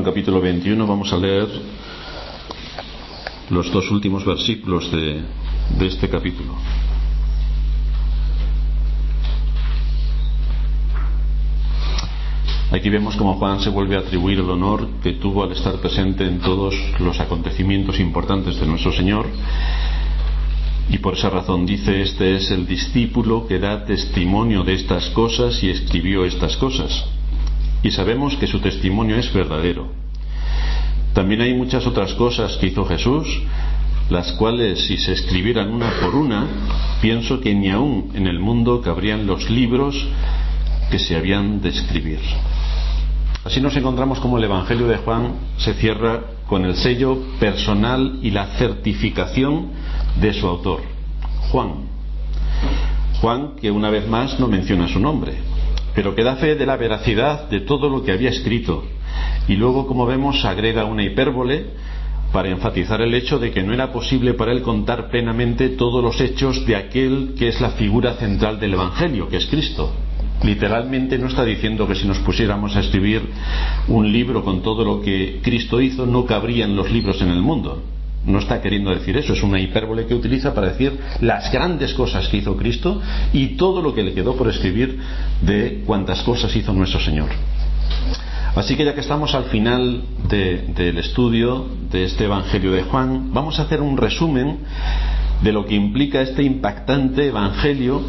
capítulo 21, vamos a leer los dos últimos versículos de este capítulo. Aquí vemos cómo Juan se vuelve a atribuir el honor que tuvo al estar presente en todos los acontecimientos importantes de nuestro Señor, y por esa razón dice: este es el discípulo que da testimonio de estas cosas y escribió estas cosas, y sabemos que su testimonio es verdadero. También hay muchas otras cosas que hizo Jesús, las cuales, si se escribieran una por una, pienso que ni aún en el mundo cabrían los libros que se habían de escribir. Así nos encontramos como el Evangelio de Juan se cierra con el sello personal y la certificación de su autor, Juan, que una vez más no menciona su nombre, pero que da fe de la veracidad de todo lo que había escrito, y luego, como vemos, agrega una hipérbole para enfatizar el hecho de que no era posible para él contar plenamente todos los hechos de aquel que es la figura central del Evangelio, que es Cristo. Literalmente no está diciendo que si nos pusiéramos a escribir un libro con todo lo que Cristo hizo, no cabrían los libros en el mundo. No está queriendo decir eso, es una hipérbole que utiliza para decir las grandes cosas que hizo Cristo y todo lo que le quedó por escribir de cuantas cosas hizo nuestro Señor. Así que, ya que estamos al final del estudio de este Evangelio de Juan, vamos a hacer un resumen de lo que implica este impactante Evangelio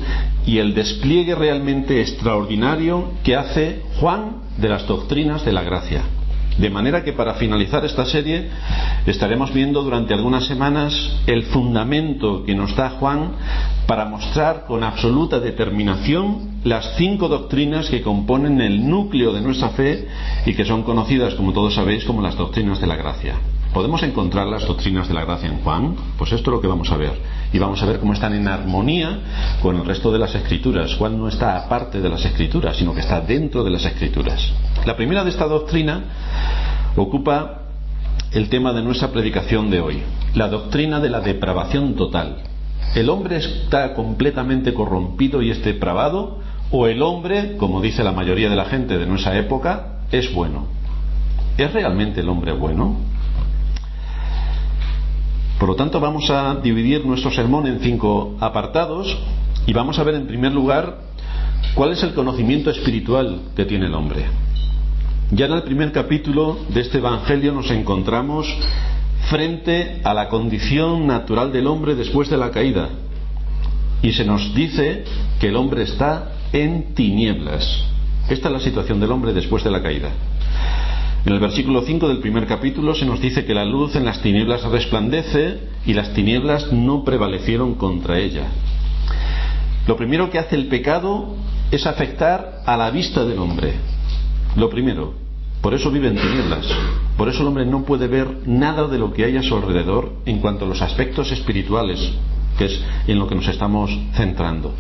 y el despliegue realmente extraordinario que hace Juan de las doctrinas de la gracia. De manera que, para finalizar esta serie, estaremos viendo durante algunas semanas el fundamento que nos da Juan para mostrar con absoluta determinación las 5 doctrinas que componen el núcleo de nuestra fe y que son conocidas, como todos sabéis, como las doctrinas de la gracia. ¿Podemos encontrar las doctrinas de la gracia en Juan? Pues esto es lo que vamos a ver. Y vamos a ver cómo están en armonía con el resto de las Escrituras. Juan no está aparte de las Escrituras, sino que está dentro de las Escrituras. La primera de esta doctrina ocupa el tema de nuestra predicación de hoy: la doctrina de la depravación total. ¿El hombre está completamente corrompido y es depravado? ¿O el hombre, como dice la mayoría de la gente de nuestra época, es bueno? ¿Es realmente el hombre bueno? Por lo tanto, vamos a dividir nuestro sermón en 5 apartados y vamos a ver, en primer lugar, cuál es el conocimiento espiritual que tiene el hombre. Ya en el primer capítulo de este Evangelio nos encontramos frente a la condición natural del hombre después de la caída, y se nos dice que el hombre está en tinieblas. Esta es la situación del hombre después de la caída. En el versículo 5 del primer capítulo se nos dice que la luz en las tinieblas resplandece y las tinieblas no prevalecieron contra ella. Lo primero que hace el pecado es afectar a la vista del hombre. Lo primero. Por eso vive en tinieblas. Por eso el hombre no puede ver nada de lo que hay a su alrededor en cuanto a los aspectos espirituales, que es en lo que nos estamos centrando.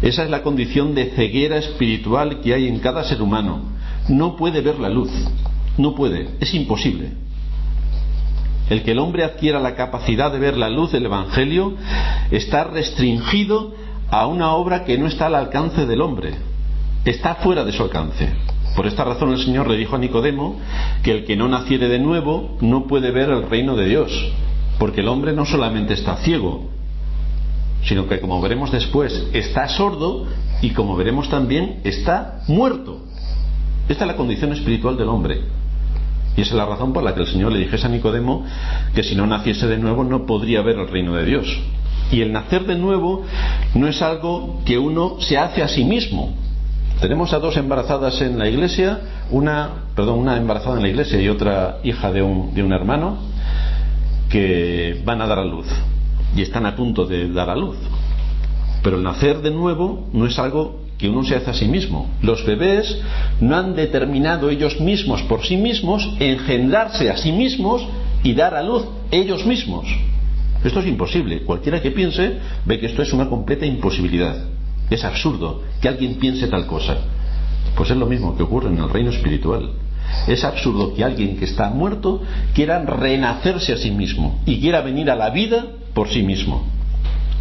Esa es la condición de ceguera espiritual que hay en cada ser humano. No puede ver la luz. No puede, es imposible. El que el hombre adquiera la capacidad de ver la luz del Evangelio está restringido a una obra que no está al alcance del hombre, está fuera de su alcance. Por esta razón el Señor le dijo a Nicodemo que el que no naciere de nuevo no puede ver el reino de Dios, porque el hombre no solamente está ciego, sino que, como veremos después, está sordo y, como veremos también, está muerto. Esta es la condición espiritual del hombre. Y esa es la razón por la que el Señor le dijese a Nicodemo que si no naciese de nuevo no podría ver el reino de Dios. Y el nacer de nuevo no es algo que uno se hace a sí mismo. Tenemos a 2 embarazadas en la iglesia, una embarazada en la iglesia y otra hija de un hermano, que van a dar a luz y están a punto de dar a luz. Pero el nacer de nuevo no es algo que uno se hace a sí mismo. Los bebés no han determinado ellos mismos por sí mismos engendrarse a sí mismos y dar a luz ellos mismos. Esto es imposible. Cualquiera que piense ve que esto es una completa imposibilidad. Es absurdo que alguien piense tal cosa. Pues es lo mismo que ocurre en el reino espiritual. Es absurdo que alguien que está muerto quiera renacerse a sí mismo y quiera venir a la vida por sí mismo.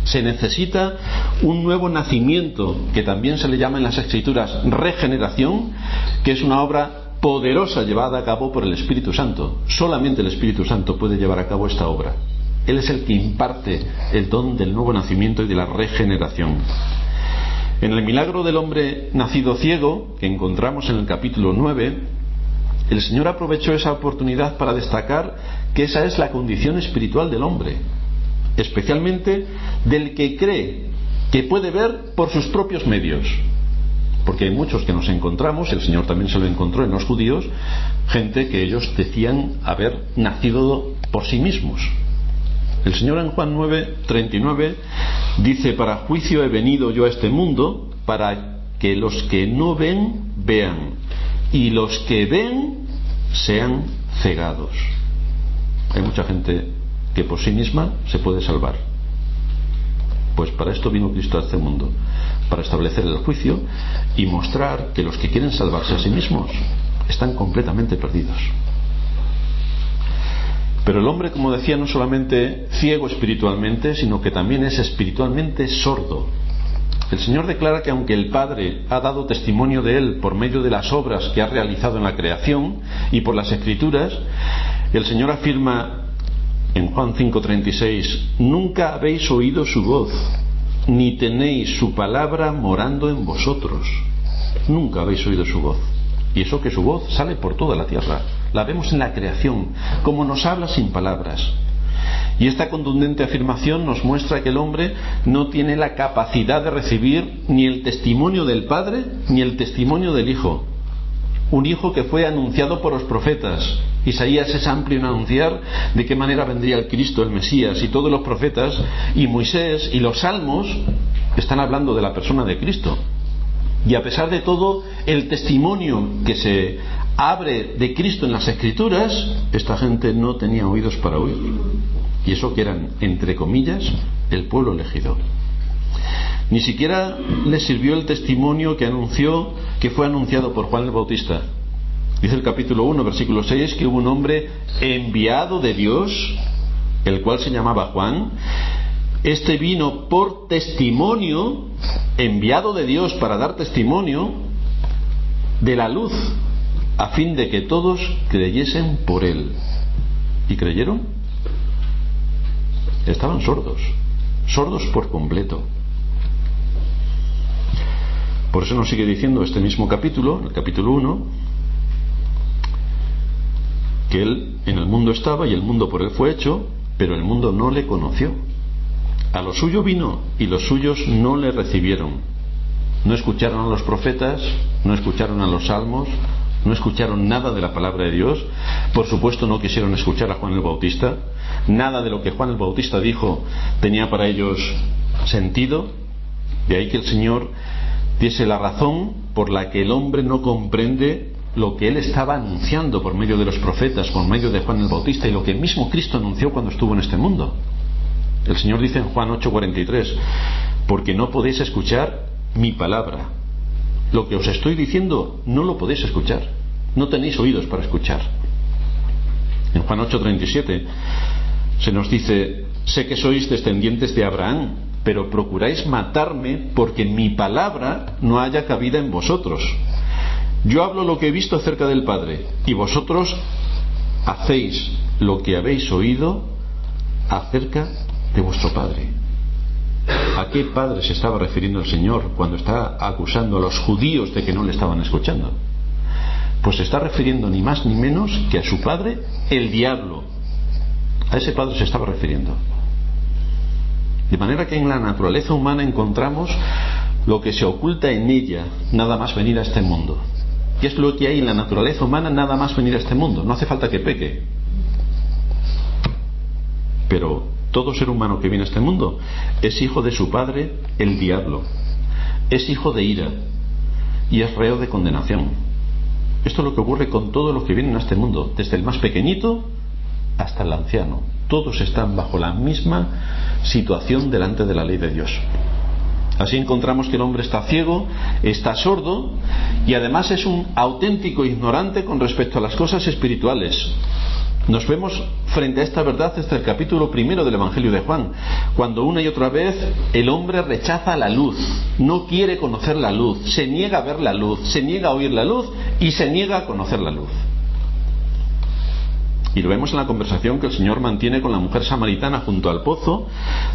Se necesita un nuevo nacimiento, que también se le llama en las Escrituras regeneración, que es una obra poderosa llevada a cabo por el Espíritu Santo. Solamente el Espíritu Santo puede llevar a cabo esta obra. Él es el que imparte el don del nuevo nacimiento y de la regeneración. En el milagro del hombre nacido ciego, que encontramos en el capítulo 9, el Señor aprovechó esa oportunidad para destacar que esa es la condición espiritual del hombre, especialmente del que cree que puede ver por sus propios medios. Porque hay muchos que nos encontramos, el Señor también se lo encontró en los judíos, gente que ellos decían haber nacido por sí mismos. El Señor en Juan 9:39 dice: para juicio he venido yo a este mundo, para que los que no ven, vean, y los que ven, sean cegados. Hay mucha gente que por sí misma se puede salvar. Pues para esto vino Cristo a este mundo, para establecer el juicio y mostrar que los que quieren salvarse a sí mismos están completamente perdidos. Pero el hombre, como decía, no solamente ciego espiritualmente, sino que también es espiritualmente sordo. El Señor declara que aunque el Padre ha dado testimonio de Él por medio de las obras que ha realizado en la creación y por las Escrituras, el Señor afirma en Juan 5:36: nunca habéis oído su voz, ni tenéis su palabra morando en vosotros. Nunca habéis oído su voz. Y eso que su voz sale por toda la tierra. La vemos en la creación, como nos habla sin palabras. Y esta contundente afirmación nos muestra que el hombre no tiene la capacidad de recibir ni el testimonio del Padre ni el testimonio del Hijo. Un Hijo que fue anunciado por los profetas. Isaías es amplio en anunciar de qué manera vendría el Cristo, el Mesías, y todos los profetas, y Moisés y los salmos están hablando de la persona de Cristo. Y a pesar de todo el testimonio que se abre de Cristo en las Escrituras, esta gente no tenía oídos para oír. Y eso que eran, entre comillas, el pueblo elegido. Ni siquiera les sirvió el testimonio que fue anunciado por Juan el Bautista. Dice el capítulo 1, versículo 6, que hubo un hombre enviado de Dios, el cual se llamaba Juan. Este vino por testimonio, enviado de Dios para dar testimonio de la luz, a fin de que todos creyesen por él. ¿Y creyeron? Estaban sordos, sordos por completo. Por eso nos sigue diciendo este mismo capítulo, el capítulo 1, que él en el mundo estaba y el mundo por él fue hecho, pero el mundo no le conoció. A lo suyo vino y los suyos no le recibieron. No escucharon a los profetas, no escucharon a los salmos, no escucharon nada de la palabra de Dios. Por supuesto no quisieron escuchar a Juan el Bautista. Nada de lo que Juan el Bautista dijo tenía para ellos sentido. De ahí que el Señor diese la razón por la que el hombre no comprende lo que él estaba anunciando por medio de los profetas, por medio de Juan el Bautista, y lo que el mismo Cristo anunció cuando estuvo en este mundo. El Señor dice en Juan 8:43: porque no podéis escuchar mi palabra. Lo que os estoy diciendo no lo podéis escuchar, no tenéis oídos para escuchar. En Juan 8:37 se nos dice: sé que sois descendientes de Abraham, pero procuráis matarme porque mi palabra no haya cabida en vosotros. Yo hablo lo que he visto acerca del Padre, y vosotros hacéis lo que habéis oído acerca de vuestro padre. ¿A qué padre se estaba refiriendo el Señor cuando está acusando a los judíos de que no le estaban escuchando? Pues se está refiriendo ni más ni menos que a su padre, el diablo. A ese padre se estaba refiriendo. De manera que en la naturaleza humana encontramos lo que se oculta en ella, nada más venir a este mundo. ¿Qué es lo que hay en la naturaleza humana nada más venir a este mundo? No hace falta que peque. Pero todo ser humano que viene a este mundo es hijo de su padre, el diablo. Es hijo de ira y es reo de condenación. Esto es lo que ocurre con todos los que vienen a este mundo, desde el más pequeñito hasta el anciano. Todos están bajo la misma situación delante de la ley de Dios. Así encontramos que el hombre está ciego, está sordo y además es un auténtico ignorante con respecto a las cosas espirituales. Nos vemos frente a esta verdad desde el capítulo 1 del Evangelio de Juan, cuando una y otra vez el hombre rechaza la luz, no quiere conocer la luz, se niega a ver la luz, se niega a oír la luz y se niega a conocer la luz. Y lo vemos en la conversación que el Señor mantiene con la mujer samaritana junto al pozo,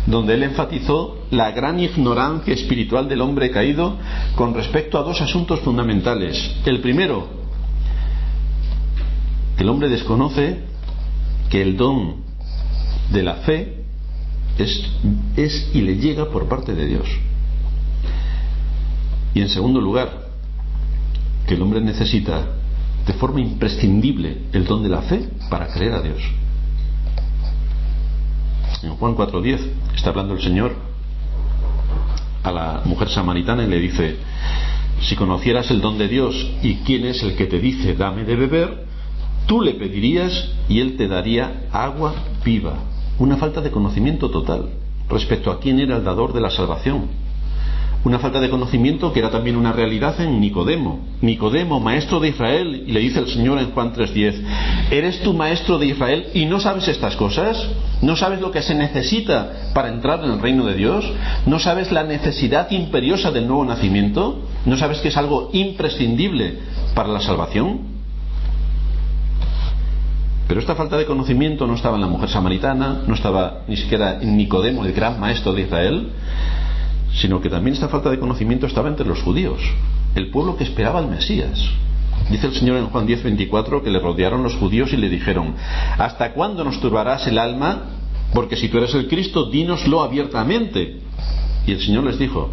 donde Él enfatizó la gran ignorancia espiritual del hombre caído con respecto a dos asuntos fundamentales. El primero, que el hombre desconoce que el don de la fe es y le llega por parte de Dios. Y en segundo lugar, que el hombre necesita de forma imprescindible el don de la fe para creer a Dios. En Juan 4:10 está hablando el Señor a la mujer samaritana y le dice: si conocieras el don de Dios y quién es el que te dice dame de beber, tú le pedirías y él te daría agua viva. Una falta de conocimiento total respecto a quién era el dador de la salvación. Una falta de conocimiento que era también una realidad en Nicodemo. Nicodemo, maestro de Israel, y le dice el Señor en Juan 3:10: ¿eres tú maestro de Israel y no sabes estas cosas? ¿No sabes lo que se necesita para entrar en el reino de Dios? ¿No sabes la necesidad imperiosa del nuevo nacimiento? ¿No sabes que es algo imprescindible para la salvación? Pero esta falta de conocimiento no estaba en la mujer samaritana, no estaba ni siquiera en Nicodemo, el gran maestro de Israel, sino que también esta falta de conocimiento estaba entre los judíos, el pueblo que esperaba al Mesías. Dice el Señor en Juan 10:24 que le rodearon los judíos y le dijeron: ¿hasta cuándo nos turbarás el alma? Porque si tú eres el Cristo, dínoslo abiertamente. Y el Señor les dijo: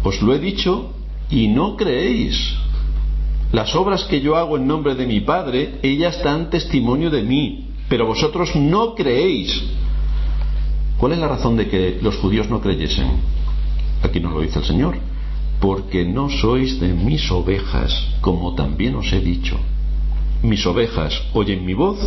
os lo he dicho y no creéis. Las obras que yo hago en nombre de mi Padre, ellas dan testimonio de mí, pero vosotros no creéis. ¿Cuál es la razón de que los judíos no creyesen? Aquí nos lo dice el Señor: porque no sois de mis ovejas, como también os he dicho. Mis ovejas oyen mi voz,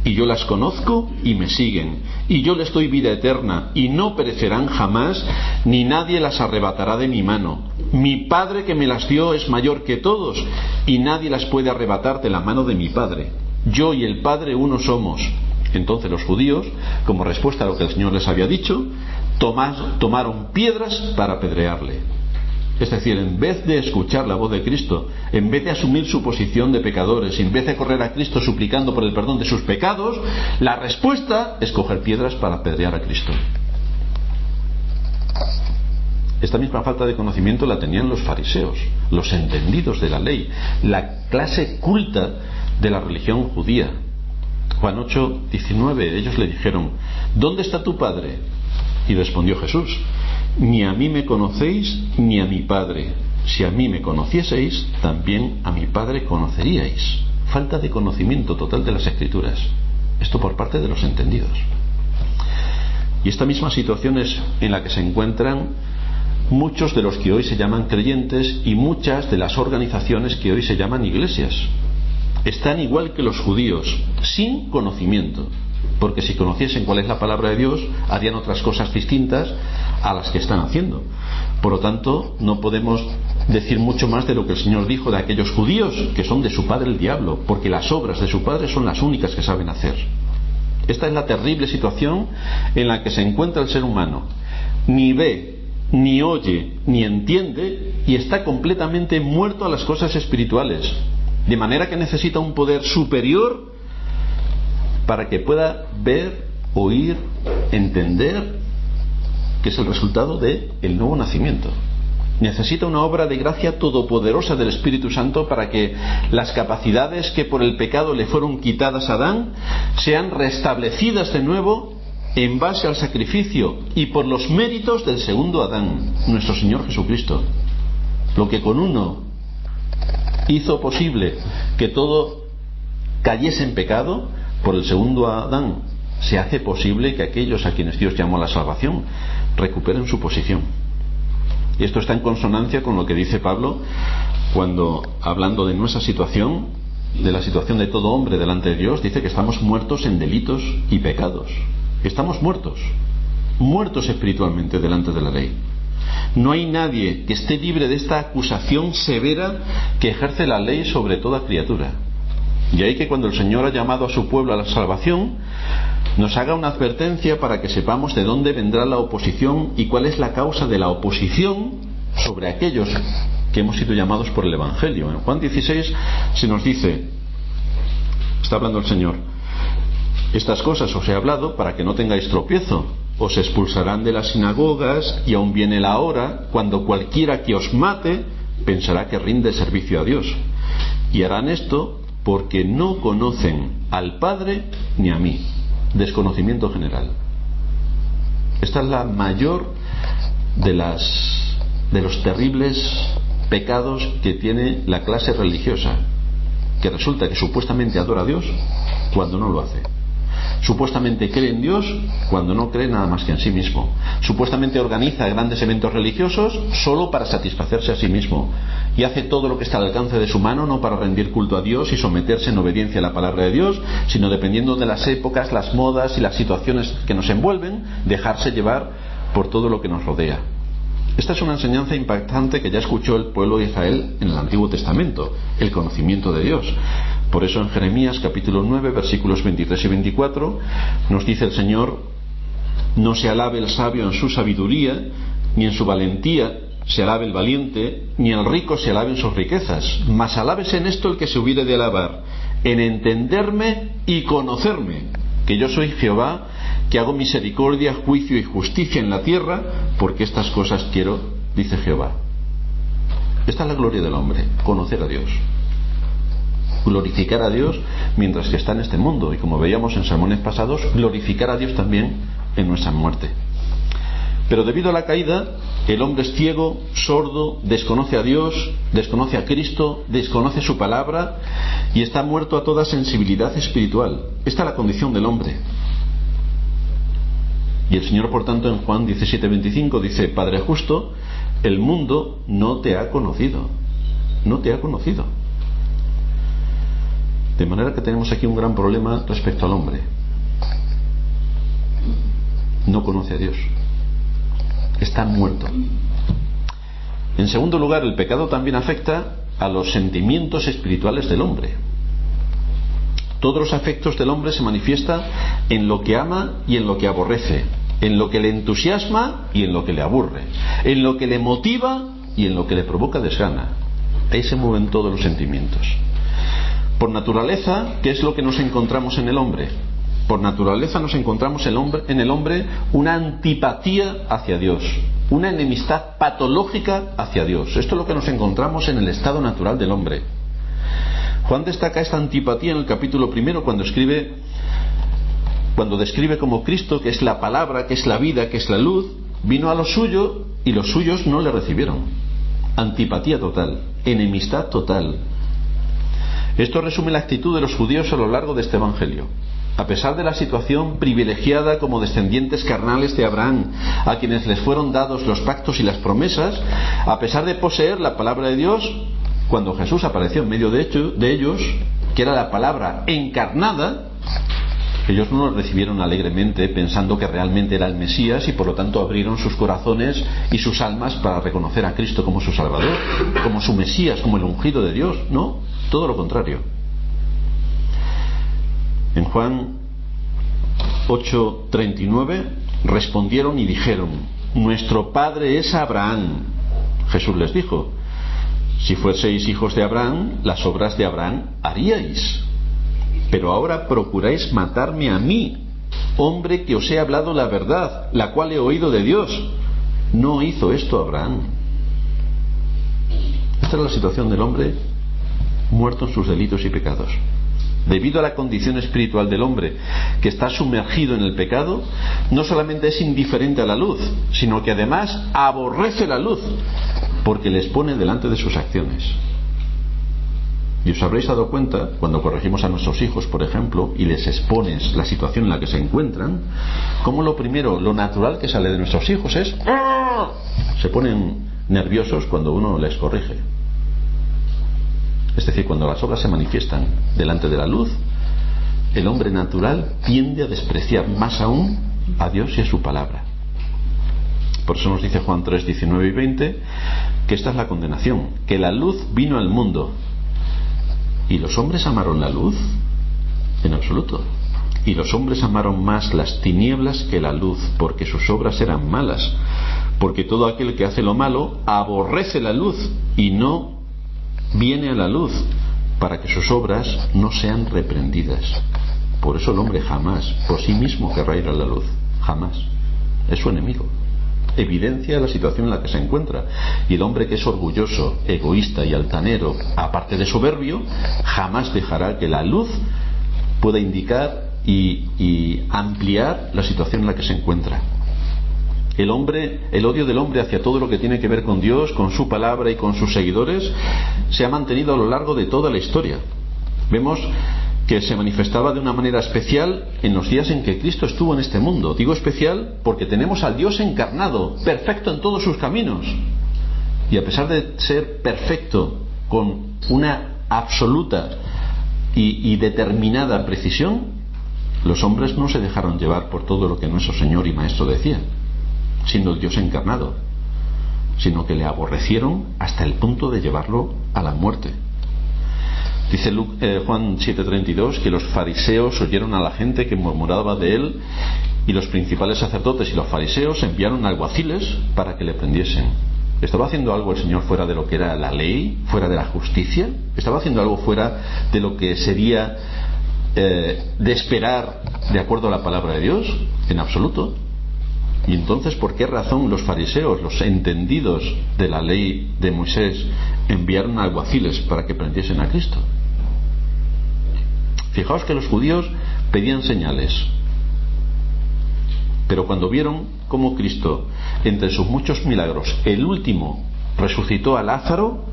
y yo las conozco y me siguen, y yo les doy vida eterna, y no perecerán jamás, ni nadie las arrebatará de mi mano. Mi Padre que me las dio es mayor que todos, y nadie las puede arrebatar de la mano de mi Padre. Yo y el Padre uno somos. Entonces los judíos, como respuesta a lo que el Señor les había dicho, tomaron piedras para apedrearle. Es decir, en vez de escuchar la voz de Cristo, en vez de asumir su posición de pecadores, en vez de correr a Cristo suplicando por el perdón de sus pecados, la respuesta es coger piedras para apedrear a Cristo. Esta misma falta de conocimiento la tenían los fariseos, los entendidos de la ley, la clase culta de la religión judía. Juan 8:19, ellos le dijeron: ¿dónde está tu Padre? Y respondió Jesús: ni a mí me conocéis ni a mi Padre. Si a mí me conocieseis, también a mi Padre conoceríais. Falta de conocimiento total de las Escrituras. Esto por parte de los entendidos. Y esta misma situación es en la que se encuentran muchos de los que hoy se llaman creyentes y muchas de las organizaciones que hoy se llaman iglesias. Están igual que los judíos, sin conocimiento. Porque si conociesen cuál es la palabra de Dios, harían otras cosas distintas a las que están haciendo. Por lo tanto, no podemos decir mucho más de lo que el Señor dijo de aquellos judíos que son de su padre el diablo, porque las obras de su padre son las únicas que saben hacer. Esta es la terrible situación en la que se encuentra el ser humano. Ni ve, ni oye, ni entiende, y está completamente muerto a las cosas espirituales, de manera que necesita un poder superior para que pueda ver, oír, entender, que es el resultado del nuevo nacimiento. Necesita una obra de gracia todopoderosa del Espíritu Santo para que las capacidades que por el pecado le fueron quitadas a Adán sean restablecidas de nuevo en base al sacrificio y por los méritos del segundo Adán, nuestro Señor Jesucristo. Lo que con uno hizo posible que todo cayese en pecado, por el segundo Adán se hace posible que aquellos a quienes Dios llamó a la salvación recuperen su posición. Y esto está en consonancia con lo que dice Pablo cuando, hablando de nuestra situación, de la situación de todo hombre delante de Dios, dice que estamos muertos en delitos y pecados. Estamos muertos espiritualmente delante de la ley. No hay nadie que esté libre de esta acusación severa que ejerce la ley sobre toda criatura. Y ahí que cuando el Señor ha llamado a su pueblo a la salvación, nos haga una advertencia para que sepamos de dónde vendrá la oposición y cuál es la causa de la oposición sobre aquellos que hemos sido llamados por el Evangelio. En Juan 16 se nos dice, está hablando el Señor: estas cosas os he hablado para que no tengáis tropiezo. Os expulsarán de las sinagogas, y aún viene la hora cuando cualquiera que os mate pensará que rinde servicio a Dios. Y harán esto porque no conocen al Padre ni a mí. Desconocimiento general. Esta es la mayor de los terribles pecados que tiene la clase religiosa, que resulta que supuestamente adora a Dios cuando no lo hace. Supuestamente cree en Dios cuando no cree nada más que en sí mismo. Supuestamente organiza grandes eventos religiosos solo para satisfacerse a sí mismo, y hace todo lo que está al alcance de su mano, no para rendir culto a Dios y someterse en obediencia a la palabra de Dios, sino dependiendo de las épocas, las modas y las situaciones que nos envuelven, dejarse llevar por todo lo que nos rodea. Esta es una enseñanza impactante que ya escuchó el pueblo de Israel en el Antiguo Testamento, el conocimiento de Dios. Por eso en Jeremías capítulo 9 versículos 23 y 24 nos dice el Señor: no se alabe el sabio en su sabiduría, ni en su valentía se alabe el valiente, ni el rico se alabe en sus riquezas, mas alábese en esto el que se hubiere de alabar, en entenderme y conocerme, que yo soy Jehová, que hago misericordia, juicio y justicia en la tierra, porque estas cosas quiero, dice Jehová. Esta es la gloria del hombre, conocer a Dios, glorificar a Dios mientras que está en este mundo, y como veíamos en sermones pasados, glorificar a Dios también en nuestra muerte. Pero debido a la caída, el hombre es ciego, sordo, desconoce a Dios, desconoce a Cristo, desconoce su palabra y está muerto a toda sensibilidad espiritual. Esta es la condición del hombre. Y el Señor, por tanto, en Juan 17:25 dice: Padre justo, el mundo no te ha conocido. No te ha conocido. De manera que tenemos aquí un gran problema respecto al hombre. No conoce a Dios. Está muerto. En segundo lugar, el pecado también afecta a los sentimientos espirituales del hombre. Todos los afectos del hombre se manifiestan en lo que ama y en lo que aborrece, en lo que le entusiasma y en lo que le aburre, en lo que le motiva y en lo que le provoca desgana. Ahí se mueven todos los sentimientos. Por naturaleza, ¿qué es lo que nos encontramos en el hombre? Por naturaleza nos encontramos en el hombre una antipatía hacia Dios, una enemistad patológica hacia Dios. Esto es lo que nos encontramos en el estado natural del hombre. Juan destaca esta antipatía en el capítulo 1 cuando describe como Cristo, que es la palabra, que es la vida, que es la luz, vino a lo suyo y los suyos no le recibieron. Antipatía total, enemistad total. Esto resume la actitud de los judíos a lo largo de este evangelio. A pesar de la situación privilegiada como descendientes carnales de Abraham, a quienes les fueron dados los pactos y las promesas, a pesar de poseer la palabra de Dios, cuando Jesús apareció en medio de ellos, que era la palabra encarnada, ellos no lo recibieron alegremente pensando que realmente era el Mesías, y por lo tanto abrieron sus corazones y sus almas para reconocer a Cristo como su Salvador, como su Mesías, como el ungido de Dios. No, todo lo contrario. En Juan 8:39 respondieron y dijeron: nuestro padre es Abraham. Jesús les dijo: si fueseis hijos de Abraham, las obras de Abraham haríais. Pero ahora procuráis matarme a mí, hombre que os he hablado la verdad, la cual he oído de Dios. No hizo esto Abraham. Esta es la situación del hombre muerto en sus delitos y pecados. Debido a la condición espiritual del hombre, que está sumergido en el pecado, no solamente es indiferente a la luz, sino que además aborrece la luz, porque les pone delante de sus acciones. Y os habréis dado cuenta, cuando corregimos a nuestros hijos, por ejemplo, y les expones la situación en la que se encuentran, como lo primero, lo natural que sale de nuestros hijos es: se ponen nerviosos cuando uno les corrige. Es decir, cuando las obras se manifiestan delante de la luz, el hombre natural tiende a despreciar más aún a Dios y a su palabra. Por eso nos dice Juan 3:19 y 20 que esta es la condenación, que la luz vino al mundo ¿Y los hombres amaron la luz? En absoluto. Y los hombres amaron más las tinieblas que la luz, porque sus obras eran malas. Porque todo aquel que hace lo malo aborrece la luz y no viene a la luz, para que sus obras no sean reprendidas. Por eso el hombre jamás por sí mismo querrá ir a la luz. Jamás. Es su enemigo. Evidencia la situación en la que se encuentra. Y el hombre que es orgulloso, egoísta y altanero, aparte de soberbio, jamás dejará que la luz pueda indicar y ampliar la situación en la que se encuentra. El odio del hombre hacia todo lo que tiene que ver con Dios, con su palabra y con sus seguidores, se ha mantenido a lo largo de toda la historia. Vemos que se manifestaba de una manera especial en los días en que Cristo estuvo en este mundo. Digo especial porque tenemos al Dios encarnado, perfecto en todos sus caminos. Y a pesar de ser perfecto con una absoluta y determinada precisión, los hombres no se dejaron llevar por todo lo que nuestro Señor y Maestro decía, siendo el Dios encarnado, sino que le aborrecieron hasta el punto de llevarlo a la muerte. Dice Juan 7:32 que los fariseos oyeron a la gente que murmuraba de él, y los principales sacerdotes y los fariseos enviaron alguaciles para que le prendiesen. ¿Estaba haciendo algo el Señor fuera de lo que era la ley, fuera de la justicia? ¿Estaba haciendo algo fuera de lo que sería de esperar de acuerdo a la palabra de Dios? En absoluto. Y entonces, ¿por qué razón los fariseos, los entendidos de la ley de Moisés, enviaron alguaciles para que prendiesen a Cristo? Fijaos que los judíos pedían señales, pero cuando vieron cómo Cristo, entre sus muchos milagros, el último resucitó a Lázaro,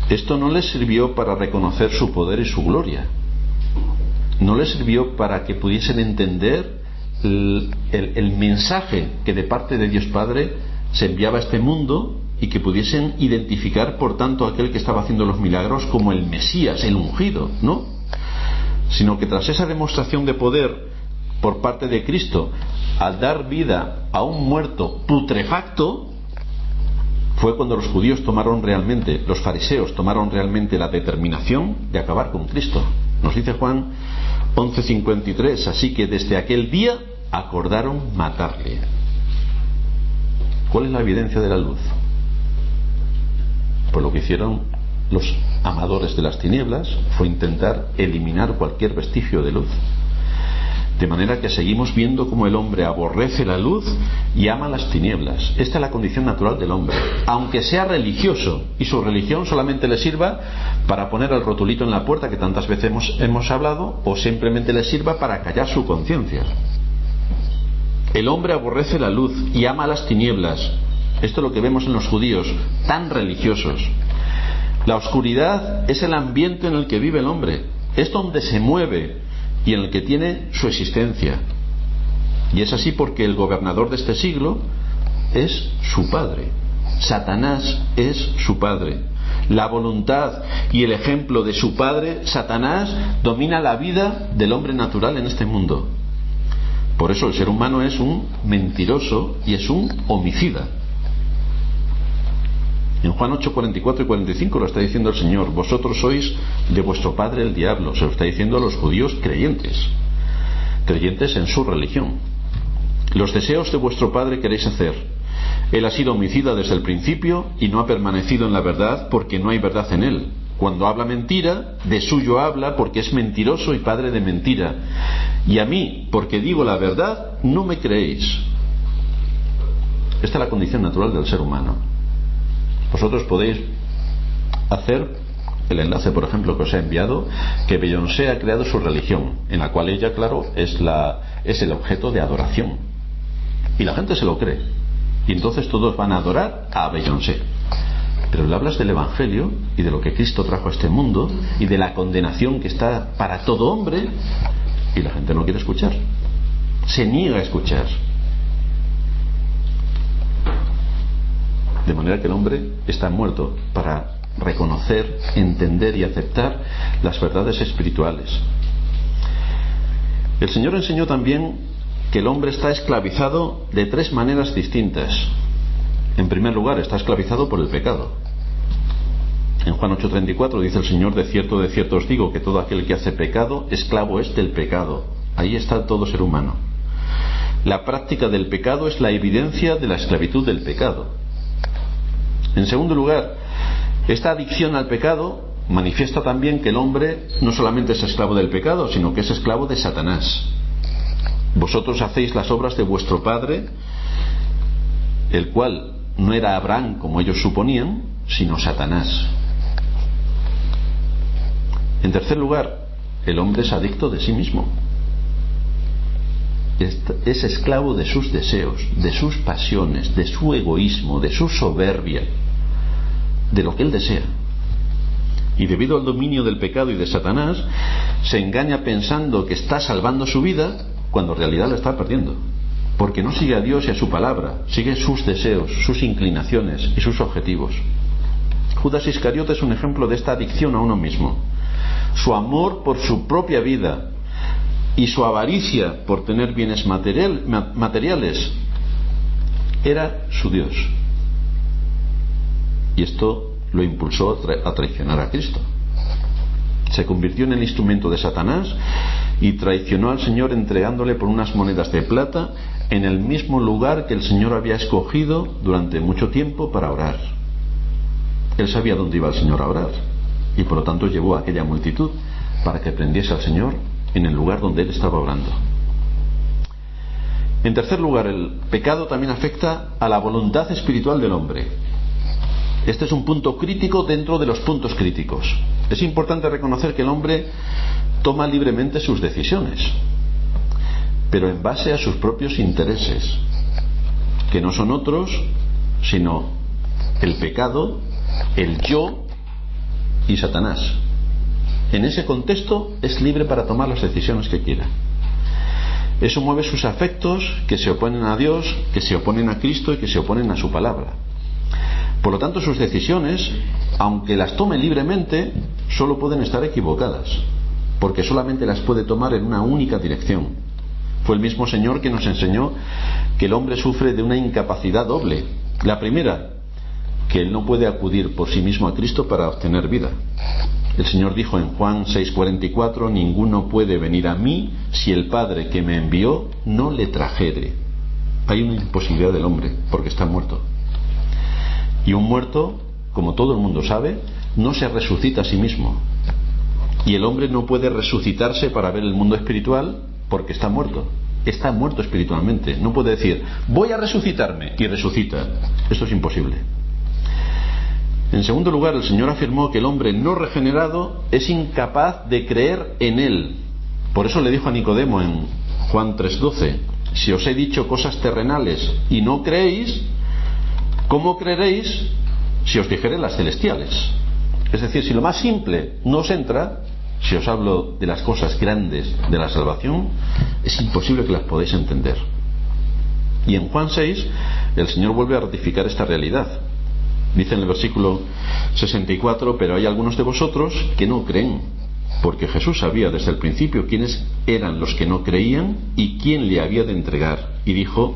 esto no les sirvió para reconocer su poder y su gloria. No les sirvió para que pudiesen entender el mensaje que de parte de Dios Padre se enviaba a este mundo, y que pudiesen identificar por tanto a aquel que estaba haciendo los milagros como el Mesías, el ungido, ¿no? Sino que tras esa demostración de poder por parte de Cristo, al dar vida a un muerto putrefacto, fue cuando los judíos tomaron realmente, los fariseos tomaron realmente la determinación de acabar con Cristo. Nos dice Juan 11:53, así que desde aquel día acordaron matarle. ¿Cuál es la evidencia de la luz? Pues lo que hicieron los amadores de las tinieblas fue intentar eliminar cualquier vestigio de luz. De manera que seguimos viendo cómo el hombre aborrece la luz y ama las tinieblas. Esta es la condición natural del hombre, aunque sea religioso y su religión solamente le sirva para poner el rotulito en la puerta que tantas veces hemos hablado, o simplemente le sirva para callar su conciencia. El hombre aborrece la luz y ama las tinieblas. Esto es lo que vemos en los judíos, tan religiosos. La oscuridad es el ambiente en el que vive el hombre, es donde se mueve y en el que tiene su existencia. Y es así porque el gobernador de este siglo es su padre. Satanás es su padre. La voluntad y el ejemplo de su padre, Satanás, domina la vida del hombre natural en este mundo. Por eso el ser humano es un mentiroso y es un homicida. En Juan 8:44 y 45 lo está diciendo el Señor: vosotros sois de vuestro padre el diablo. Se lo está diciendo a los judíos creyentes en su religión. Los deseos de vuestro padre queréis hacer. Él ha sido homicida desde el principio y no ha permanecido en la verdad, porque no hay verdad en él. Cuando habla mentira, de suyo habla, porque es mentiroso y padre de mentira. Y a mí, porque digo la verdad, no me creéis. Esta es la condición natural del ser humano. Vosotros podéis hacer el enlace, por ejemplo, que os he enviado, que Beyoncé ha creado su religión, en la cual ella, claro, es el objeto de adoración. Y la gente se lo cree. Y entonces todos van a adorar a Beyoncé. Pero le hablas del Evangelio y de lo que Cristo trajo a este mundo y de la condenación que está para todo hombre, y la gente no quiere escuchar. Se niega a escuchar. De manera que el hombre está muerto para reconocer, entender y aceptar las verdades espirituales. El Señor enseñó también que el hombre está esclavizado de tres maneras distintas. En primer lugar, está esclavizado por el pecado. En Juan 8:34 dice el Señor: de cierto os digo que todo aquel que hace pecado, esclavo es del pecado. Ahí está todo ser humano. La práctica del pecado es la evidencia de la esclavitud del pecado. En segundo lugar, esta adicción al pecado manifiesta también que el hombre no solamente es esclavo del pecado, sino que es esclavo de Satanás. Vosotros hacéis las obras de vuestro padre, el cual no era Abraham como ellos suponían, sino Satanás. En tercer lugar, el hombre es adicto de sí mismo. Es esclavo de sus deseos, de sus pasiones, de su egoísmo, de su soberbia, de lo que él desea. Y debido al dominio del pecado y de Satanás, se engaña pensando que está salvando su vida cuando en realidad la está perdiendo, porque no sigue a Dios y a su palabra, sigue sus deseos, sus inclinaciones y sus objetivos. Judas Iscariote es un ejemplo de esta adicción a uno mismo. Su amor por su propia vida y su avaricia por tener bienes materiales era su Dios. Y esto lo impulsó a traicionar a Cristo. Se convirtió en el instrumento de Satanás y traicionó al Señor entregándole por unas monedas de plata en el mismo lugar que el Señor había escogido durante mucho tiempo para orar. Él sabía dónde iba el Señor a orar y por lo tanto llevó a aquella multitud para que prendiese al Señor en el lugar donde Él estaba orando. En tercer lugar, el pecado también afecta a la voluntad espiritual del hombre. Este es un punto crítico dentro de los puntos críticos. Es importante reconocer que el hombre toma libremente sus decisiones, pero en base a sus propios intereses, que no son otros sino el pecado, el yo y Satanás. En ese contexto es libre para tomar las decisiones que quiera. Eso mueve sus afectos que se oponen a Dios, que se oponen a Cristo y que se oponen a su palabra. Por lo tanto, sus decisiones, aunque las tome libremente, solo pueden estar equivocadas, porque solamente las puede tomar en una única dirección. Fue el mismo Señor que nos enseñó que el hombre sufre de una incapacidad doble. La primera, que él no puede acudir por sí mismo a Cristo para obtener vida. El Señor dijo en Juan 6:44: ninguno puede venir a mí si el Padre que me envió no le trajere. Hay una imposibilidad del hombre, porque está muerto. Y un muerto, como todo el mundo sabe, no se resucita a sí mismo. Y el hombre no puede resucitarse para ver el mundo espiritual porque está muerto. Está muerto espiritualmente. No puede decir, voy a resucitarme, y resucita. Esto es imposible. En segundo lugar, el Señor afirmó que el hombre no regenerado es incapaz de creer en Él. Por eso le dijo a Nicodemo en Juan 3:12: si os he dicho cosas terrenales y no creéis, ¿cómo creeréis si os dijere las celestiales? Es decir, si lo más simple no os entra, si os hablo de las cosas grandes de la salvación, es imposible que las podáis entender. Y en Juan 6, el Señor vuelve a ratificar esta realidad. Dice en el versículo 64: pero hay algunos de vosotros que no creen, porque Jesús sabía desde el principio quiénes eran los que no creían y quién le había de entregar. Y dijo: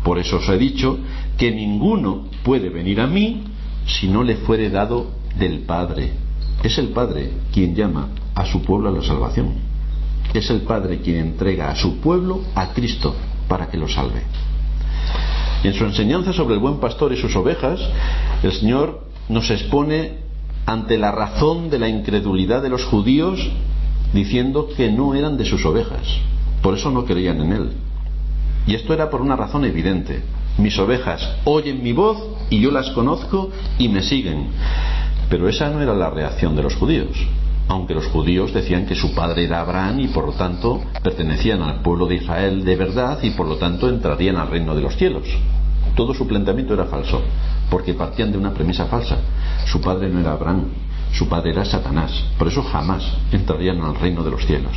por eso os he dicho que ninguno puede venir a mí si no le fuere dado del Padre. Es el Padre quien llama a su pueblo a la salvación. Es el Padre quien entrega a su pueblo a Cristo para que lo salve. Y en su enseñanza sobre el buen pastor y sus ovejas, el Señor nos expone ante la razón de la incredulidad de los judíos, diciendo que no eran de sus ovejas. Por eso no creían en Él. Y esto era por una razón evidente. Mis ovejas oyen mi voz y yo las conozco y me siguen. Pero esa no era la reacción de los judíos, aunque los judíos decían que su padre era Abraham y por lo tanto pertenecían al pueblo de Israel de verdad y por lo tanto entrarían al reino de los cielos. Todo su planteamiento era falso, porque partían de una premisa falsa. Su padre no era Abraham, su padre era Satanás. Por eso jamás entrarían al reino de los cielos.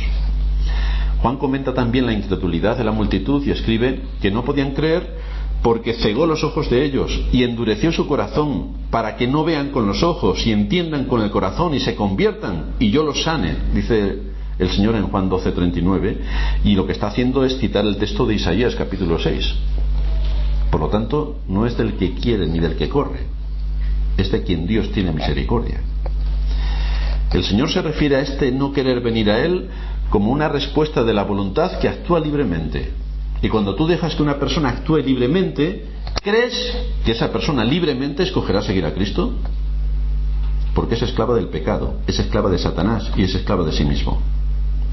Juan comenta también la incredulidad de la multitud y escribe que no podían creer porque cegó los ojos de ellos y endureció su corazón para que no vean con los ojos y entiendan con el corazón y se conviertan y yo los sane, dice el Señor en Juan 12:39, y lo que está haciendo es citar el texto de Isaías capítulo 6. Por lo tanto, no es del que quiere ni del que corre, es de quien Dios tiene misericordia. El Señor se refiere a este no querer venir a Él como una respuesta de la voluntad que actúa libremente. Y cuando tú dejas que una persona actúe libremente, ¿crees que esa persona libremente escogerá seguir a Cristo? Porque es esclava del pecado, es esclava de Satanás y es esclava de sí mismo.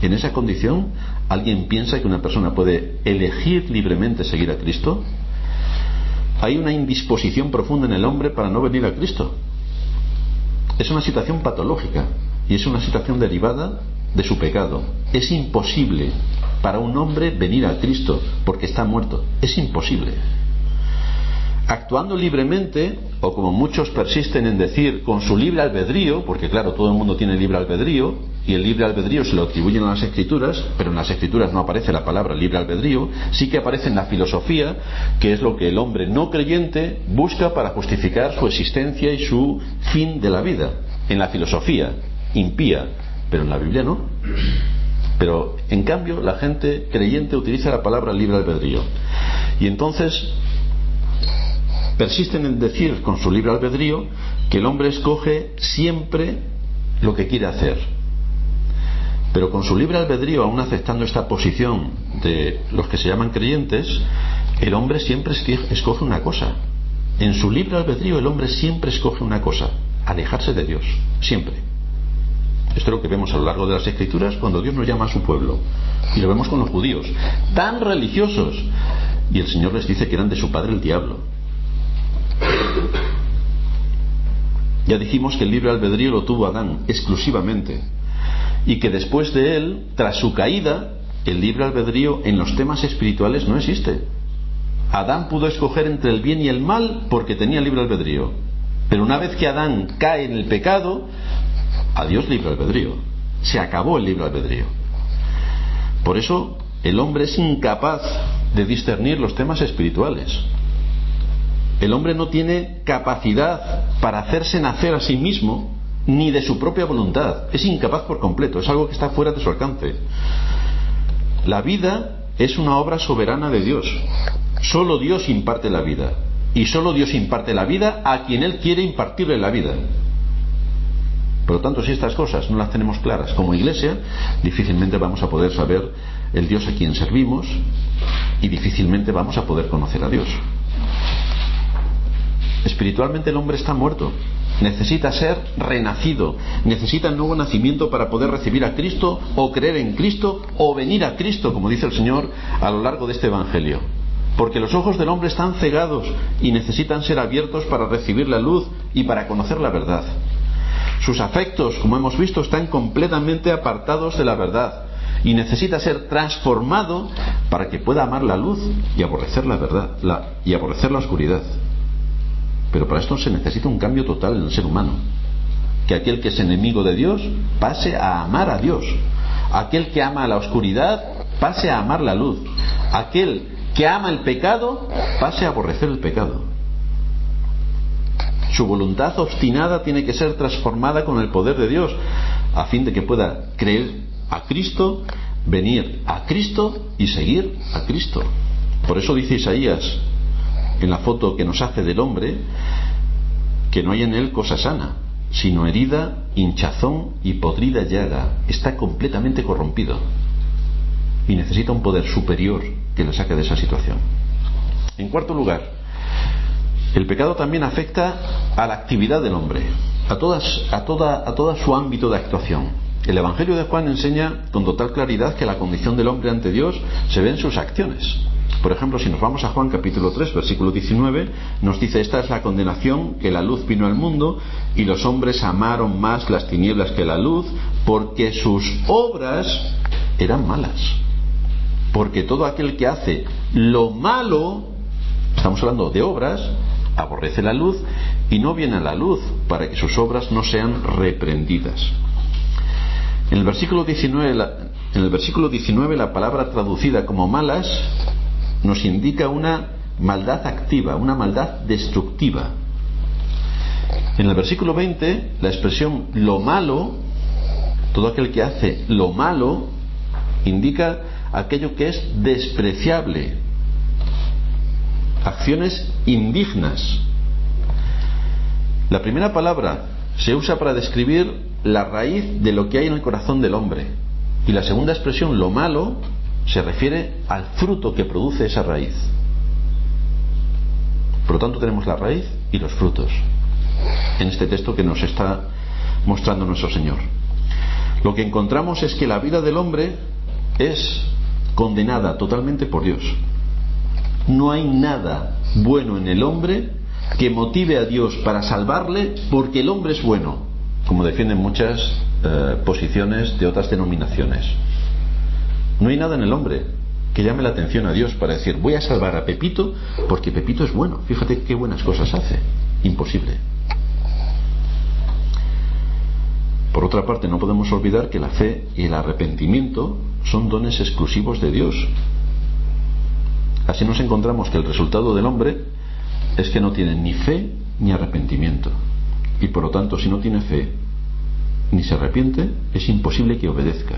En esa condición, ¿alguien piensa que una persona puede elegir libremente seguir a Cristo? Hay una indisposición profunda en el hombre para no venir a Cristo. Es una situación patológica y es una situación derivada de su pecado. Es imposible para un hombre venir a Cristo porque está muerto. Es imposible. Actuando libremente, o como muchos persisten en decir, con su libre albedrío, porque claro, todo el mundo tiene libre albedrío, y el libre albedrío se lo atribuyen a las Escrituras, pero en las Escrituras no aparece la palabra libre albedrío, sí que aparece en la filosofía, que es lo que el hombre no creyente busca para justificar su existencia y su fin de la vida. En la filosofía impía, pero en la Biblia no. Pero en cambio la gente creyente utiliza la palabra libre albedrío. Y entonces persisten en decir con su libre albedrío que el hombre escoge siempre lo que quiere hacer. Pero con su libre albedrío, aún aceptando esta posición de los que se llaman creyentes, el hombre siempre escoge una cosa. En su libre albedrío el hombre siempre escoge una cosa: alejarse de Dios, siempre. Esto es lo que vemos a lo largo de las Escrituras cuando Dios nos llama a su pueblo. Y lo vemos con los judíos, tan religiosos, y el Señor les dice que eran de su padre el diablo. Ya dijimos que el libre albedrío lo tuvo Adán exclusivamente, y que después de él, tras su caída, el libre albedrío en los temas espirituales no existe. Adán pudo escoger entre el bien y el mal porque tenía libre albedrío, pero una vez que Adán cae en el pecado, adiós libre albedrío, se acabó el libre albedrío. Por eso el hombre es incapaz de discernir los temas espirituales. El hombre no tiene capacidad para hacerse nacer a sí mismo ni de su propia voluntad. Es incapaz por completo, es algo que está fuera de su alcance. La vida es una obra soberana de Dios. Solo Dios imparte la vida, y solo Dios imparte la vida a quien Él quiere impartirle la vida. Por lo tanto, si estas cosas no las tenemos claras como iglesia, difícilmente vamos a poder saber el Dios a quien servimos y difícilmente vamos a poder conocer a Dios. Espiritualmente el hombre está muerto, necesita ser renacido, necesita el nuevo nacimiento para poder recibir a Cristo o creer en Cristo o venir a Cristo, como dice el Señor a lo largo de este Evangelio. Porque los ojos del hombre están cegados y necesitan ser abiertos para recibir la luz y para conocer la verdad. Sus afectos, como hemos visto, están completamente apartados de la verdad y necesita ser transformado para que pueda amar la luz y aborrecer la verdad y aborrecer la oscuridad. Pero para esto se necesita un cambio total en el ser humano. Que aquel que es enemigo de Dios pase a amar a Dios. Aquel que ama a la oscuridad pase a amar la luz. Aquel que ama el pecado pase a aborrecer el pecado. Su voluntad obstinada tiene que ser transformada con el poder de Dios, a fin de que pueda creer a Cristo, venir a Cristo y seguir a Cristo. Por eso dice Isaías, en la foto que nos hace del hombre, que no hay en él cosa sana, sino herida, hinchazón y podrida llaga. Está completamente corrompido y necesita un poder superior que le saque de esa situación. En cuarto lugar, el pecado también afecta a la actividad del hombre, a todo su ámbito de actuación. El Evangelio de Juan enseña con total claridad que la condición del hombre ante Dios se ve en sus acciones. Por ejemplo, si nos vamos a Juan capítulo 3, versículo 19, nos dice: esta es la condenación, que la luz vino al mundo, y los hombres amaron más las tinieblas que la luz, porque sus obras eran malas. Porque todo aquel que hace lo malo, estamos hablando de obras, aborrece la luz y no viene a la luz, para que sus obras no sean reprendidas. En el versículo 19, la palabra traducida como malas nos indica una maldad activa, una maldad destructiva. En el versículo 20, la expresión lo malo, todo aquel que hace lo malo, indica aquello que es despreciable, acciones indignas. La primera palabra se usa para describir la raíz de lo que hay en el corazón del hombre. Y la segunda expresión, lo malo, se refiere al fruto que produce esa raíz. Por lo tanto, tenemos la raíz y los frutos en este texto que nos está mostrando nuestro Señor. Lo que encontramos es que la vida del hombre es condenada totalmente por Dios. No hay nada bueno en el hombre que motive a Dios para salvarle porque el hombre es bueno, como defienden muchas posiciones de otras denominaciones. No hay nada en el hombre que llame la atención a Dios para decir, voy a salvar a Pepito porque Pepito es bueno, fíjate qué buenas cosas hace. Imposible. Por otra parte, no podemos olvidar que la fe y el arrepentimiento son dones exclusivos de Dios. Así nos encontramos que el resultado del hombre es que no tiene ni fe ni arrepentimiento. Y por lo tanto, si no tiene fe ni se arrepiente, es imposible que obedezca.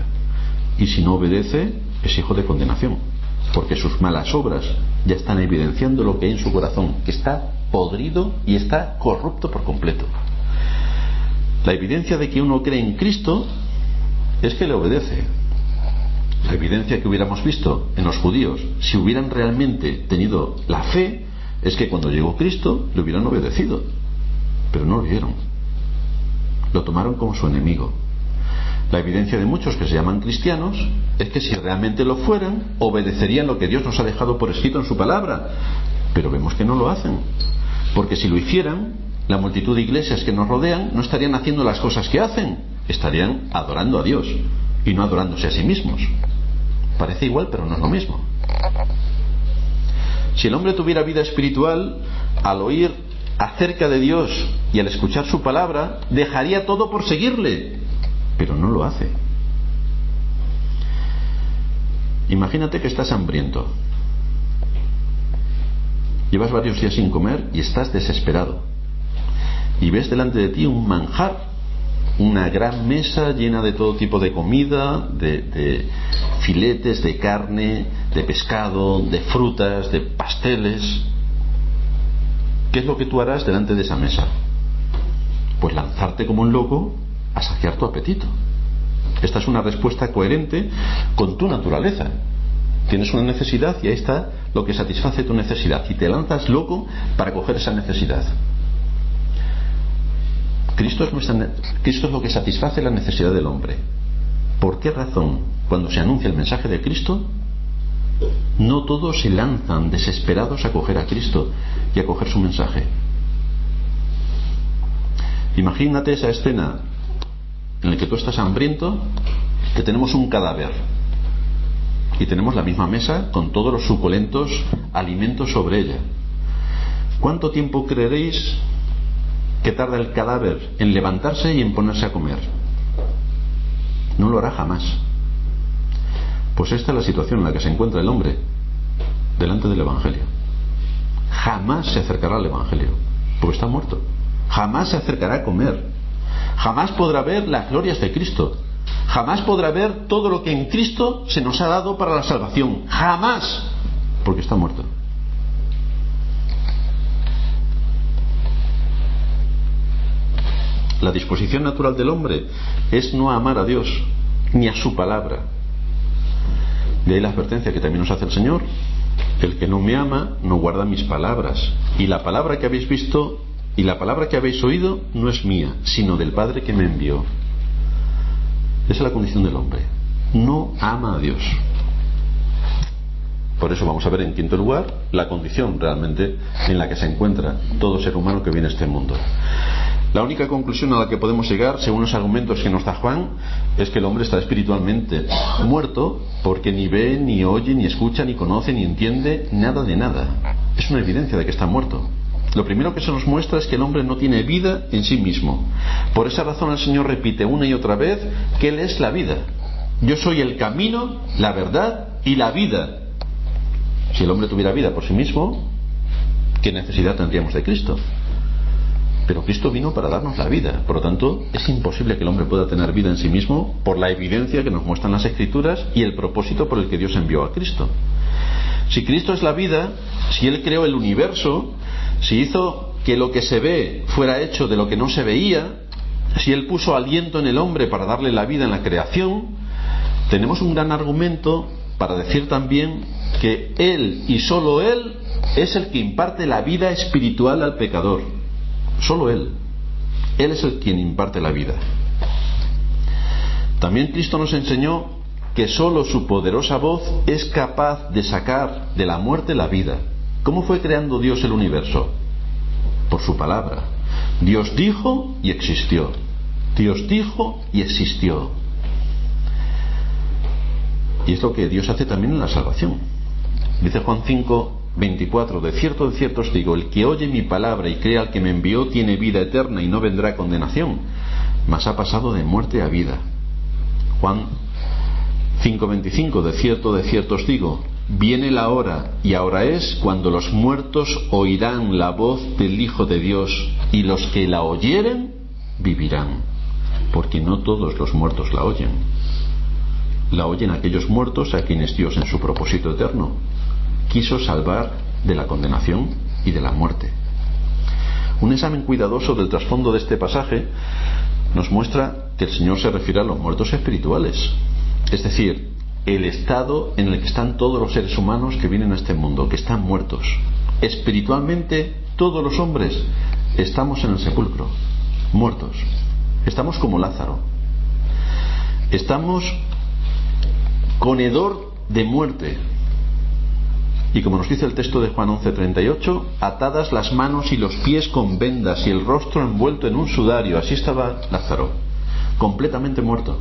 Y si no obedece, es hijo de condenación, porque sus malas obras ya están evidenciando lo que hay en su corazón, que está podrido y está corrupto por completo. La evidencia de que uno cree en Cristo es que le obedece. La evidencia que hubiéramos visto en los judíos, si hubieran realmente tenido la fe, es que cuando llegó Cristo le hubieran obedecido, pero no lo vieron. Lo tomaron como su enemigo. La evidencia de muchos que se llaman cristianos es que si realmente lo fueran, obedecerían lo que Dios nos ha dejado por escrito en su palabra, pero vemos que no lo hacen, porque si lo hicieran, la multitud de iglesias que nos rodean no estarían haciendo las cosas que hacen, estarían adorando a Dios y no adorándose a sí mismos. Parece igual, pero no es lo mismo. Si el hombre tuviera vida espiritual, al oír acerca de Dios y al escuchar su palabra, dejaría todo por seguirle, pero no lo hace. Imagínate que estás hambriento, llevas varios días sin comer y estás desesperado, y ves delante de ti un manjar, una gran mesa llena de todo tipo de comida, de filetes de carne, de pescado, de frutas, de pasteles. ¿Qué es lo que tú harás delante de esa mesa? Pues lanzarte como un loco a saciar tu apetito. Esta es una respuesta coherente con tu naturaleza. Tienes una necesidad y ahí está lo que satisface tu necesidad, y te lanzas loco para coger esa necesidad. Cristo es lo que satisface la necesidad del hombre. ¿Por qué razón, cuando se anuncia el mensaje de Cristo, no todos se lanzan desesperados a coger a Cristo y a coger su mensaje? Imagínate esa escena en la que tú estás hambriento, que tenemos un cadáver y tenemos la misma mesa con todos los suculentos alimentos sobre ella. ¿Cuánto tiempo creeréis que tarda el cadáver en levantarse y en ponerse a comer? No lo hará jamás. Pues esta es la situación en la que se encuentra el hombre delante del Evangelio. Jamás se acercará al Evangelio, porque está muerto. Jamás se acercará a comer. Jamás podrá ver las glorias de Cristo. Jamás podrá ver todo lo que en Cristo se nos ha dado para la salvación. Jamás, porque está muerto. La disposición natural del hombre es no amar a Dios ni a su palabra. De ahí la advertencia que también nos hace el Señor: el que no me ama no guarda mis palabras, y la palabra que habéis visto y la palabra que habéis oído no es mía, sino del Padre que me envió. Esa es la condición del hombre. No ama a Dios. Por eso vamos a ver en quinto lugar la condición realmente en la que se encuentra todo ser humano que viene a este mundo. La única conclusión a la que podemos llegar, según los argumentos que nos da Juan, es que el hombre está espiritualmente muerto, porque ni ve, ni oye, ni escucha, ni conoce, ni entiende nada de nada. Es una evidencia de que está muerto. Lo primero que se nos muestra es que el hombre no tiene vida en sí mismo. Por esa razón el Señor repite una y otra vez que Él es la vida. Yo soy el camino, la verdad y la vida. Si el hombre tuviera vida por sí mismo, ¿qué necesidad tendríamos de Cristo? Pero Cristo vino para darnos la vida. Por lo tanto, es imposible que el hombre pueda tener vida en sí mismo por la evidencia que nos muestran las Escrituras y el propósito por el que Dios envió a Cristo. Si Cristo es la vida, si Él creó el universo, si hizo que lo que se ve fuera hecho de lo que no se veía, si Él puso aliento en el hombre para darle la vida en la creación, tenemos un gran argumento para decir también que Él y solo Él es el que imparte la vida espiritual al pecador. Solo Él. Él es el quien imparte la vida. También Cristo nos enseñó que solo su poderosa voz es capaz de sacar de la muerte la vida. ¿Cómo fue creando Dios el universo? Por su palabra. Dios dijo y existió. Dios dijo y existió. Y es lo que Dios hace también en la salvación. Dice Juan 5:24: de cierto os digo, el que oye mi palabra y cree al que me envió tiene vida eterna y no vendrá a condenación, mas ha pasado de muerte a vida. Juan 5:25: de cierto os digo, viene la hora, y ahora es, cuando los muertos oirán la voz del Hijo de Dios, y los que la oyeren vivirán. Porque no todos los muertos la oyen. La oyen aquellos muertos a quienes Dios, en su propósito eterno, quiso salvar de la condenación y de la muerte. Un examen cuidadoso del trasfondo de este pasaje nos muestra que el Señor se refiere a los muertos espirituales, es decir, el estado en el que están todos los seres humanos que vienen a este mundo, que están muertos. Espiritualmente, todos los hombres estamos en el sepulcro, muertos. Estamos como Lázaro. Estamos con hedor de muerte. Y como nos dice el texto de Juan 11:38, atadas las manos y los pies con vendas y el rostro envuelto en un sudario. Así estaba Lázaro, completamente muerto,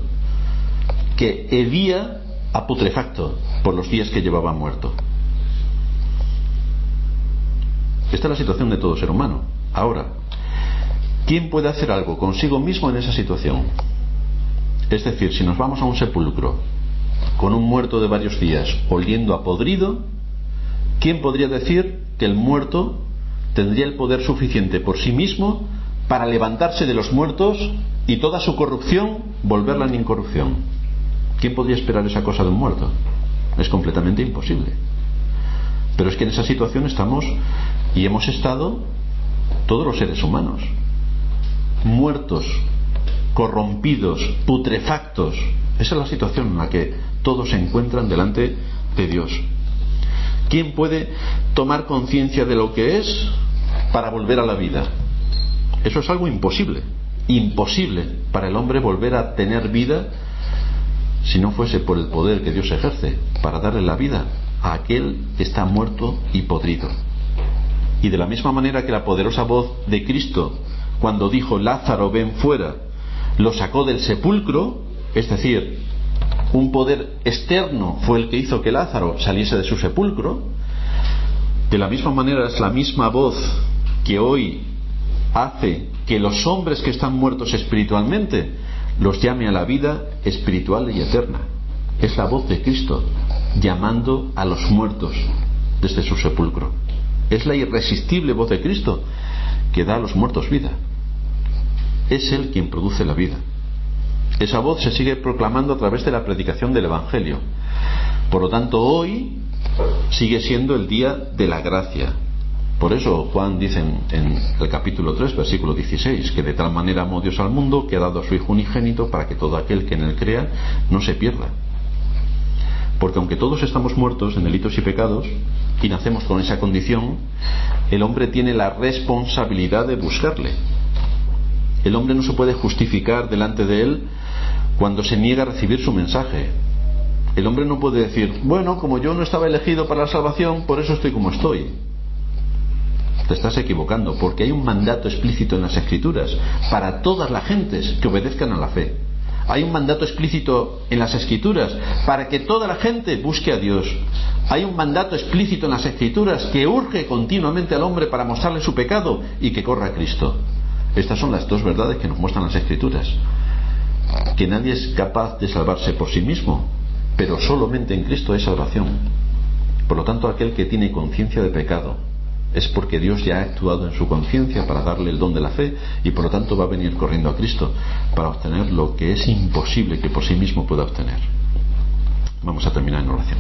que hedía a putrefacto por los días que llevaba muerto. Esta es la situación de todo ser humano. Ahora, ¿quién puede hacer algo consigo mismo en esa situación? Es decir, si nos vamos a un sepulcro con un muerto de varios días oliendo a podrido, ¿quién podría decir que el muerto tendría el poder suficiente por sí mismo para levantarse de los muertos y toda su corrupción volverla en incorrupción? ¿Quién podría esperar esa cosa de un muerto? Es completamente imposible. Pero es que en esa situación estamos y hemos estado todos los seres humanos, muertos, corrompidos, putrefactos. Esa es la situación en la que todos se encuentran delante de Dios. ¿Quién puede tomar conciencia de lo que es para volver a la vida? Eso es algo imposible. Imposible para el hombre volver a tener vida si no fuese por el poder que Dios ejerce para darle la vida a aquel que está muerto y podrido. Y de la misma manera que la poderosa voz de Cristo, cuando dijo Lázaro ven fuera, lo sacó del sepulcro, es decir, un poder externo fue el que hizo que Lázaro saliese de su sepulcro, de la misma manera es la misma voz que hoy hace que los hombres que están muertos espiritualmente los llame a la vida espiritual y eterna. Es la voz de Cristo llamando a los muertos desde su sepulcro. Es la irresistible voz de Cristo que da a los muertos vida. Es Él quien produce la vida. Esa voz se sigue proclamando a través de la predicación del Evangelio. Por lo tanto, hoy sigue siendo el día de la gracia. Por eso Juan dice en el capítulo 3, versículo 16, que de tal manera amó Dios al mundo que ha dado a su Hijo unigénito para que todo aquel que en él crea no se pierda. Porque aunque todos estamos muertos en delitos y pecados y nacemos con esa condición, el hombre tiene la responsabilidad de buscarle. El hombre no se puede justificar delante de él cuando se niega a recibir su mensaje. El hombre no puede decir, bueno, como yo no estaba elegido para la salvación, por eso estoy como estoy. Te estás equivocando, porque hay un mandato explícito en las Escrituras para todas las gentes que obedezcan a la fe. Hay un mandato explícito en las Escrituras para que toda la gente busque a Dios. Hay un mandato explícito en las Escrituras que urge continuamente al hombre para mostrarle su pecado y que corra a Cristo. Estas son las dos verdades que nos muestran las Escrituras. Que nadie es capaz de salvarse por sí mismo, pero solamente en Cristo hay salvación. Por lo tanto, aquel que tiene conciencia de pecado es porque Dios ya ha actuado en su conciencia para darle el don de la fe y por lo tanto va a venir corriendo a Cristo para obtener lo que es imposible que por sí mismo pueda obtener. Vamos a terminar en oración.